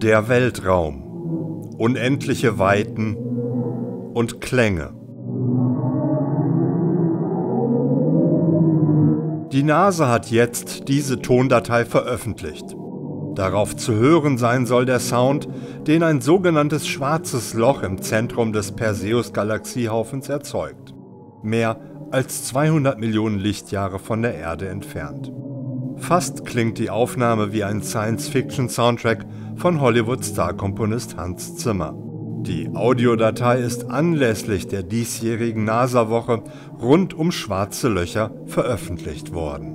Der Weltraum. Unendliche Weiten und Klänge. Die NASA hat jetzt diese Tondatei veröffentlicht. Darauf zu hören sein soll der Sound, den ein sogenanntes schwarzes Loch im Zentrum des Perseus-Galaxiehaufens erzeugt. Mehr als 200 Millionen Lichtjahre von der Erde entfernt. Fast klingt die Aufnahme wie ein Science-Fiction-Soundtrack von Hollywood-Star-Komponist Hans Zimmer. Die Audiodatei ist anlässlich der diesjährigen NASA-Woche rund um schwarze Löcher veröffentlicht worden.